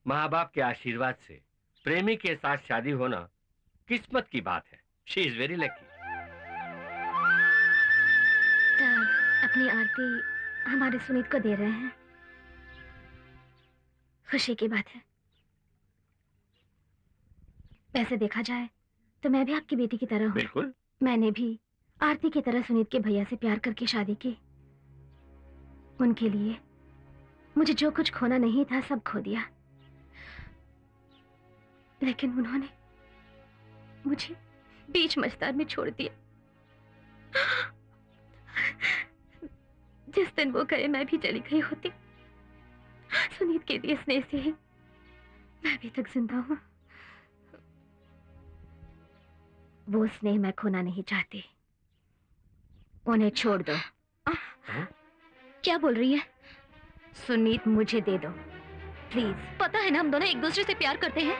माँ बाप के आशीर्वाद से प्रेमी के साथ शादी होना किस्मत की बात है। She is very lucky. अपनी आरती हमारे सुनीत को दे रहे हैं, खुशी की बात है। वैसे देखा जाए तो मैं भी आपकी बेटी की तरह हूँ। बिल्कुल। मैंने भी आरती की तरह सुनीत के भैया से प्यार करके शादी की। उनके लिए मुझे जो कुछ खोना नहीं था सब खो दिया, लेकिन उन्होंने मुझे बीच मझधार में छोड़ दिया। जिस दिन वो गए मैं भी चली गई होती। सुनीत के दिए स्नेह से ही मैं अभी तक जिंदा हूं। वो स्नेह मैं खोना नहीं चाहती। उन्हें छोड़ दो। क्या बोल रही है? सुनीत मुझे दे दो प्लीज। पता है ना हम दोनों एक दूसरे से प्यार करते हैं।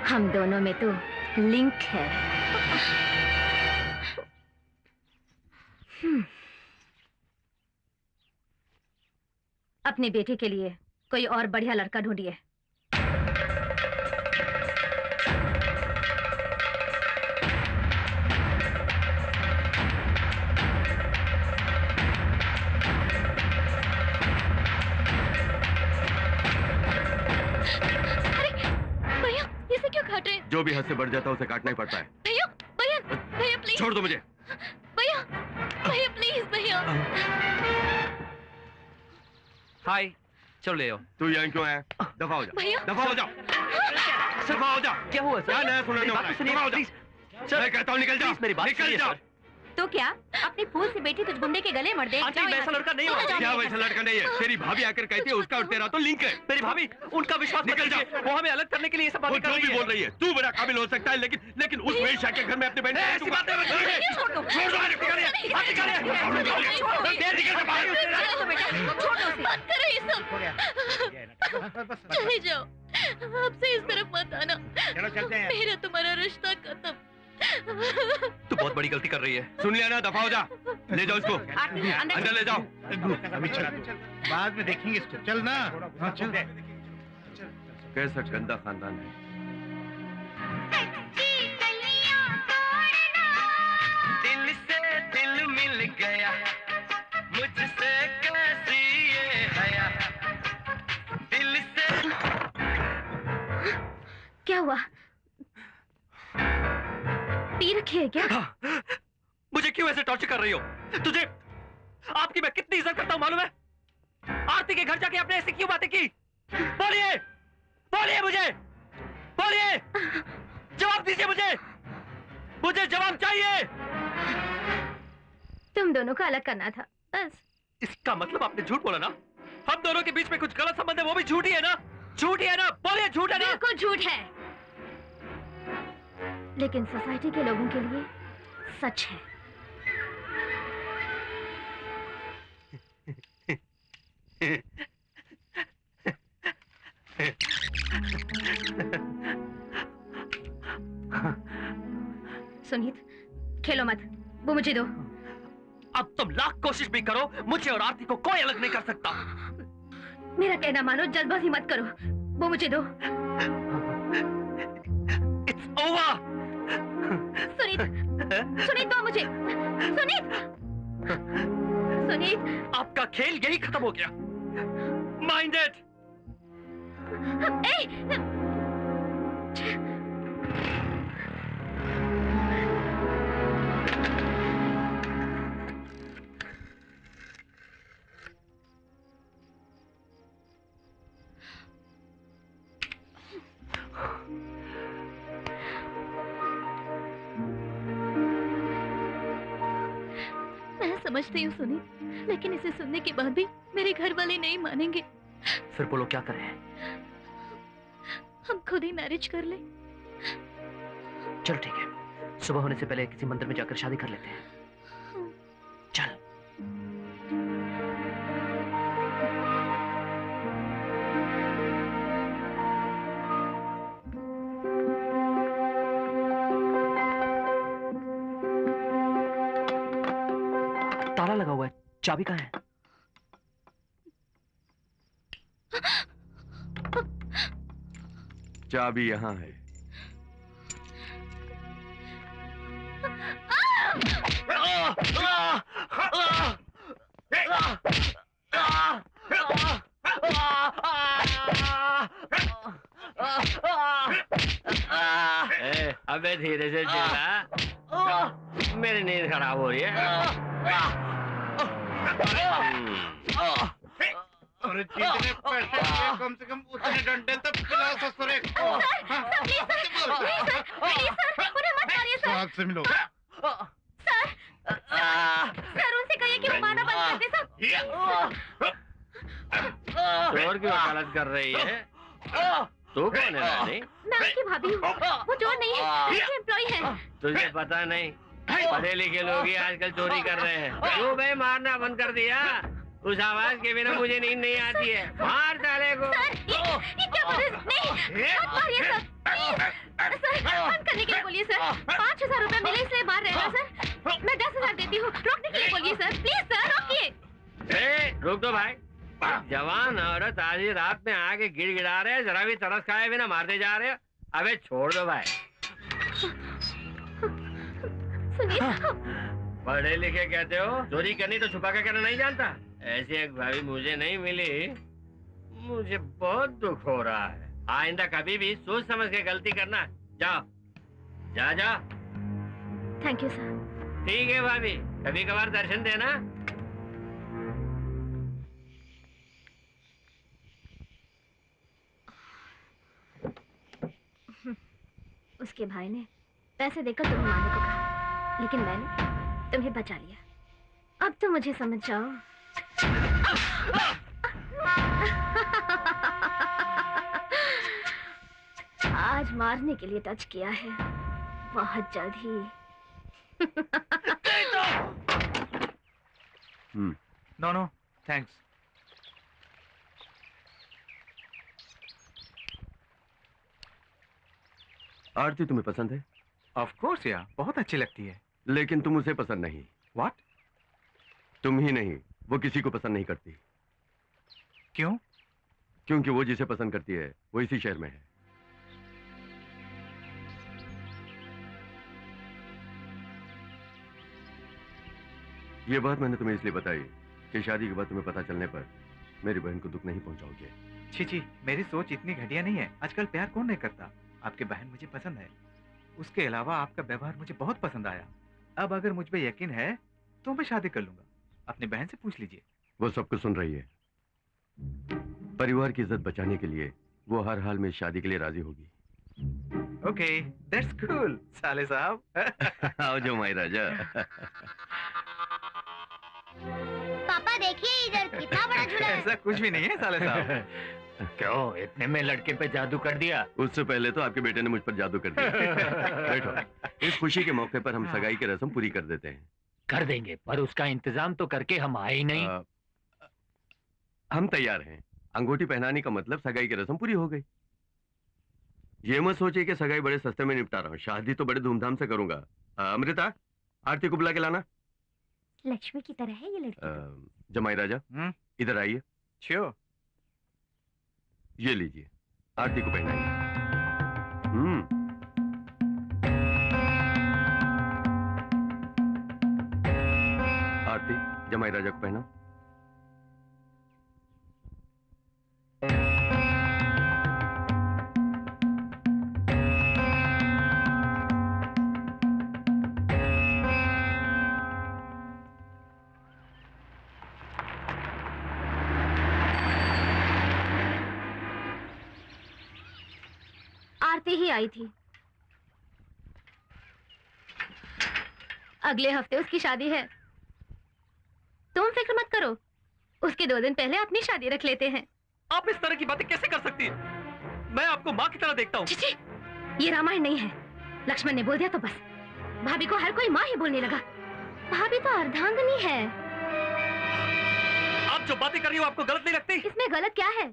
हम दोनों में तो लिंक है। अपने बेटे के लिए कोई और बढ़िया लड़का ढूंढिए। जो भी हद से बढ़ जाता है उसे काटना ही पड़ता है। भैया भैया भैया प्लीज छोड़ दो मुझे। भैया भैया प्लीज भैया। हाय, चलो ले आओ। तू यहाँ क्यों आया? दफा हो जा। भैया दफा हो जा। दफा हो जा। क्या हुआ सर? क्या नया सुनाने वाला है? दफा हो जा। मैं कहता हूँ निकल जा। मेरी बात निकल जा। तो क्या अपनी फूल से बेटी तुझ गुंडे के गले मर दे? आंटी वैसा लड़का नहीं हो। क्या वैसा लड़का नहीं है? तेरी भाभी आकर कहती है उसका और तेरा तो लिंक है। मेरी भाभी, उनका विश्वास निकल जा। वो हमें अलग करने के लिए ये सब बातें कर जो रही भी है। बोल रही है तू बड़ा काबिल हो सकता है, लेकिन उस वेश्या के घर में अपने बहन ऐसी बातें मत करिए। छोड़ दो। छोड़ दो। चले जाओ, आपसे इस तरफ मत आना। चलो चलते हैं। मेरा तुम्हारा रिश्ता खत्म। तू बहुत बड़ी गलती कर रही है। सुन लिया ना? दफा हो जा। ले जाओ इसको अंदर ले जाओ। अभी चल, बाद में देखेंगे इसको। चल ना। हाँ, चल। कैसा गंदा खानदान है। दिल से दिल मिल गया, मुझसे कैसी ये हया, दिल से। क्या हुआ? पी रखी है क्या? मुझे क्यों ऐसे टॉर्चर कर रही हो? तुझे आपकी मैं कितनी इज्जत करता हूं मालूम है? आरती के घर जाके आपने ऐसी क्यों बातें की? बोलिए, बोलिए मुझे, बोलिए, जवाब दीजिए मुझे, मुझे जवाब चाहिए। तुम दोनों को अलग करना था बस। इसका मतलब आपने झूठ बोला ना? हम दोनों के बीच में कुछ गलत संबंध है, वो भी झूठी है ना? झूठी है ना? बोलिए, झूठ है ना? बिल्कुल झूठ है, लेकिन सोसाइटी के लोगों के लिए सच है। सुनीत, खेलो मत, वो मुझे दो। अब तुम लाख कोशिश भी करो, मुझे और आरती को कोई अलग नहीं कर सकता। मेरा कहना मानो, जल्दबाजी मत करो, वो मुझे दो। It's over. सुनीत, सुनीत दो मुझे। सुनीत, सुनीत, आपका खेल यही खत्म हो गया। Mind it. मैं समझती हूँ सुनीत, लेकिन इसे सुनने के बाद भी मेरे घर वाले नहीं मानेंगे। फिर बोलो क्या करें? हम खुद ही मैरिज कर ले। चलो ठीक है, सुबह होने से पहले किसी मंदिर में जाकर शादी कर लेते हैं। चल। ताला लगा हुआ है, चाबी कहाँ है? चाबी यहाँ है। अबे धीरे से चिल्ला, मेरी नींद खराब हो रही है। अरे जितने पैसे लिए कम से कम उतने डंडे तो पिलाओ ससुरे को। साहब से मिलो। सर उनसे कहिए कि वो मारना बंद कर दे सब। चोर की वकालत कर रही है। तू कौन है रानी? मैं उसकी भाभी हूँ। वो चोर नहीं है, एम्प्लॉय है। तुझे पता नहीं, पढ़े लिखे लोग ही आजकल चोरी कर रहे हैं। क्यों भाई मारना बंद कर दिया? उस आवाज के बिना मुझे नींद नहीं आती है। मार डाले को। सर, ये क्या बोल रहे हैं? नहीं, मत मारिए सर। सर, बंद करने के लिए बोलिए सर। 5,000 रुपए मिले इसलिए मार रहे हैं सर। मैं 10,000 देती हूँ। रोकने के लिए बोलिए सर। प्लीज सर, रोकिए। रुक दो भाई। जवान औरत आधी रात में आके गिड़गिड़ा रहे हैं, जरा भी तरस खाए बिना मारते जा रहे हैं। अबे छोड़ दो भाई। सुनिए, पढ़े लिखे कहते हो, चोरी करनी तो छुपा के करना नहीं जानता। ऐसी एक भाभी मुझे नहीं मिली, मुझे बहुत दुख हो रहा है। आइंदा कभी भी सोच समझ के गलती करना। जाओ, जा जा। Thank you sir. ठीक है भाभी, कभी कभार दर्शन देना। उसके भाई ने पैसे देकर तुम्हें मारने को कहा, लेकिन मैंने तुम्हें बचा लिया। अब तो मुझे समझ जाओ। आज मारने के लिए टच किया है, बहुत जल्द ही। No no thanks. आरती तुम्हें पसंद है? ऑफ कोर्स यार, बहुत अच्छी लगती है। लेकिन तुम उसे पसंद नहीं। व्हाट? तुम ही नहीं, वो किसी को पसंद नहीं करती। क्यों? क्योंकि वो जिसे पसंद करती है वो इसी शहर में है। ये बात मैंने तुम्हें इसलिए बताई कि शादी के बाद तुम्हें पता चलने पर मेरी बहन को दुख नहीं पहुंचाओगे। छी, मेरी सोच इतनी घटिया नहीं है। आजकल प्यार कौन नहीं करता। आपकी बहन मुझे पसंद है। उसके अलावा आपका व्यवहार मुझे बहुत पसंद आया। अब अगर मुझ पे यकीन है तो मैं शादी कर लूंगा। अपनी बहन से पूछ लीजिए। वो सब कुछ सुन रही है। परिवार की इज्जत बचाने के लिए वो हर हाल में शादी के लिए राजी होगी। ओके, दैट्स कूल साले साहब। आओ जो माई राजा। पापा देखिए इधर कितना बड़ा झूला है। ऐसा कुछ भी नहीं है साले साहब। क्यों, इतने में लड़के पे जादू कर दिया? उससे पहले तो आपके बेटे ने मुझ पर जादू कर दिया। बैठो। इस खुशी के मौके पर हम सगाई की रस्म पूरी कर देते हैं। कर देंगे, पर उसका इंतजाम तो करके हम आए ही नहीं। हम तैयार हैं। अंगूठी पहनाने का मतलब सगाई की रस्म पूरी हो गई। ये मत सोचिए कि सगाई बड़े सस्ते में निपटा रहा हूँ। शादी तो बड़े धूमधाम से करूंगा। अमृता, आरती को बुला के लाना। लक्ष्मी की तरह है ये लड़की। जमाई राजा, इधर आइए। श्योर। ये लीजिए, आरती को पहनाइए। आरती, जमाई राजा को पहनाओ। आरती ही आई थी। अगले हफ्ते उसकी शादी है। तुम फिक्र मत करो, उसके 2 दिन पहले अपनी शादी रख लेते हैं। आप इस तरह की बातें कैसे कर सकती हैं? मैं आपको माँ की तरह देखता हूँ। चिची, ये रामायण नहीं है। लक्ष्मण ने बोल दिया तो बस। भाभी को हर कोई माँ ही बोलने लगा। भाभी तो अर्धांगिनी है। आप जो बातें कर रही हो आपको गलत नहीं लगती? इसमें गलत क्या है?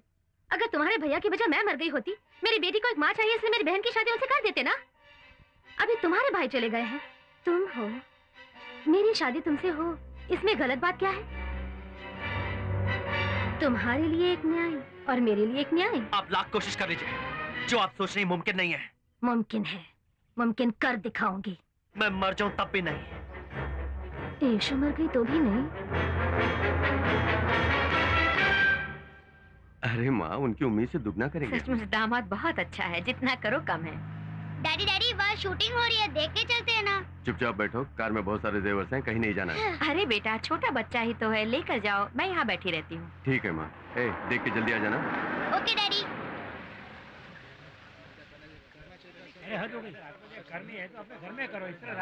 अगर तुम्हारे भैया की वजह मैं मर गई होती, मेरी बेटी को एक माँ चाहिए इसलिए मेरी बहन की शादी उनसे कर देते ना। अभी तुम्हारे भाई चले गए हैं, तुम हो, मेरी शादी तुमसे हो, इसमें गलत बात क्या है? तुम्हारे लिए एक न्याय और मेरे लिए एक न्याय। आप लाख कोशिश कर लीजिए, जो आप सोच रही मुमकिन नहीं है। मुमकिन है, मुमकिन कर दिखाऊंगी। मैं मर जाऊं तब भी नहीं। यीशु मर गई तो भी नहीं। अरे माँ, उनकी उम्मीद से दुगना करेंगे। सचमुच दामाद बहुत अच्छा है, जितना करो कम है। डैडी डैडी वहाँ शूटिंग हो रही है, देख के चलते हैं ना। चुपचाप बैठो, कार में बहुत सारे जेवर्स हैं, कहीं नहीं जाना है। अरे बेटा, छोटा बच्चा ही तो है, लेकर जाओ, मैं यहाँ बैठी रहती हूँ। ठीक है माँ। देख के जल्दी आ जाना। Okay daddy.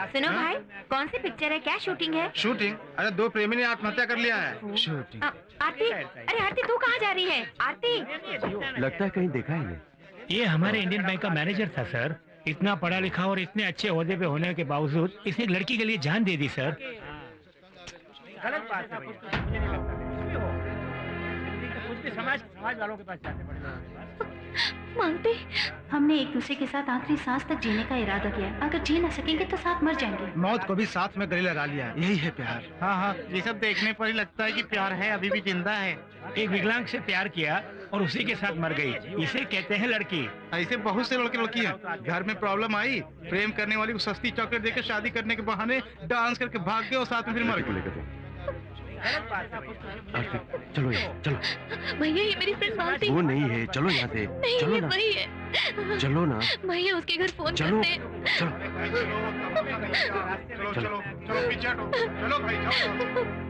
सुनो भाई, कौन सी पिक्चर है, क्या शूटिंग है? शूटिंग? अरे 2 प्रेमी ने आत्महत्या कर लिया है। शूटिंग? आरती, अरे आरती तू कहाँ जा रही है? आरती, लगता है कहीं देखा है इन्हें। ये हमारे इंडियन बैंक का मैनेजर था सर। इतना पढ़ा लिखा और इतने अच्छे ओहदे पे होने के बावजूद इसने एक लड़की के लिए जान दे दी सर। गलत बात है, मुझे नहीं लगता कुछ भी हो, कुछ भी समाज वालों के पास जाते पड़े। मानते, हमने एक दूसरे के साथ आखिरी सांस तक जीने का इरादा किया। अगर जी ना सकेंगे तो साथ मर जाएंगे। मौत को भी साथ में गले लगा लिया, यही है प्यार। हाँ हाँ, ये सब देखने पर ही लगता है कि प्यार है, अभी भी जिंदा है। एक विकलांग से प्यार किया और उसी के साथ मर गई, इसे कहते हैं लड़की। ऐसे बहुत से लड़के लड़की हैं। घर में प्रॉब्लम आई, प्रेम करने वाली को सस्ती चॉकलेट देकर शादी करने के बहाने डांस करके भाग गए और साथ में फिर मर को गए। लेकर जाओ। आरती, चलो यहाँ, चलो। भैया, ये मेरी फ्रेंड मानती। वो नहीं है, चलो यहाँ से। नहीं, चलो ये ना, वही है। चलो ना। भैया, उसके घर फोन चलो, करते हैं। चलो। चलो चलो चलो पीछे हटो, चलो भाई जाओ।